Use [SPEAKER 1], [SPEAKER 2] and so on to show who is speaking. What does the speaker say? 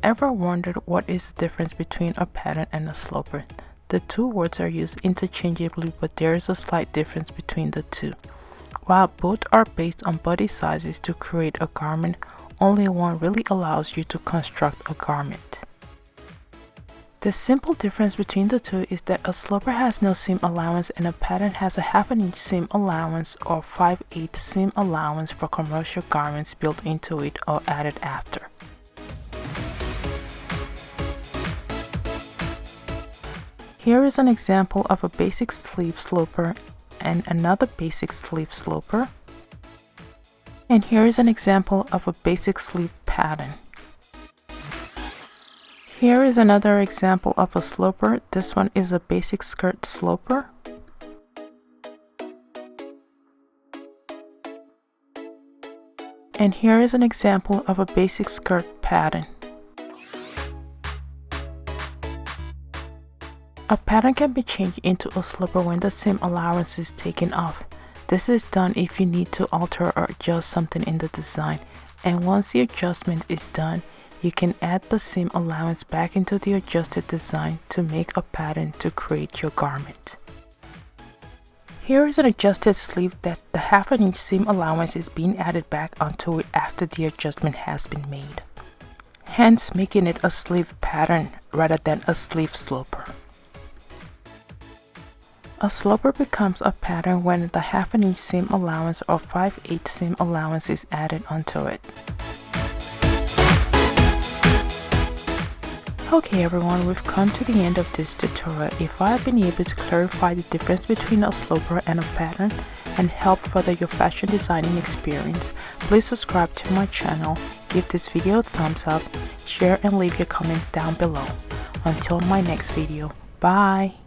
[SPEAKER 1] Ever wondered what is the difference between a pattern and a sloper? The two words are used interchangeably, but there is a slight difference between the two. While both are based on body sizes to create a garment, only one really allows you to construct a garment. The simple difference between the two is that a sloper has no seam allowance and a pattern has a 1/2 inch seam allowance or 5/8 seam allowance for commercial garments built into it or added after. Here is an example of a basic sleeve sloper and another basic sleeve sloper. And here is an example of a basic sleeve pattern. Here is another example of a sloper. This one is a basic skirt sloper. And here is an example of a basic skirt pattern. A pattern can be changed into a sloper when the seam allowance is taken off. This is done if you need to alter or adjust something in the design, and once the adjustment is done, you can add the seam allowance back into the adjusted design to make a pattern to create your garment. Here is an adjusted sleeve that the 1/2 inch seam allowance is being added back onto it after the adjustment has been made, hence making it a sleeve pattern rather than a sleeve sloper. A sloper becomes a pattern when the 1/2 inch seam allowance or 5/8 seam allowance is added onto it. Okay everyone, we've come to the end of this tutorial. If I have been able to clarify the difference between a sloper and a pattern and help further your fashion designing experience, please subscribe to my channel, give this video a thumbs up, share and leave your comments down below. Until my next video, bye!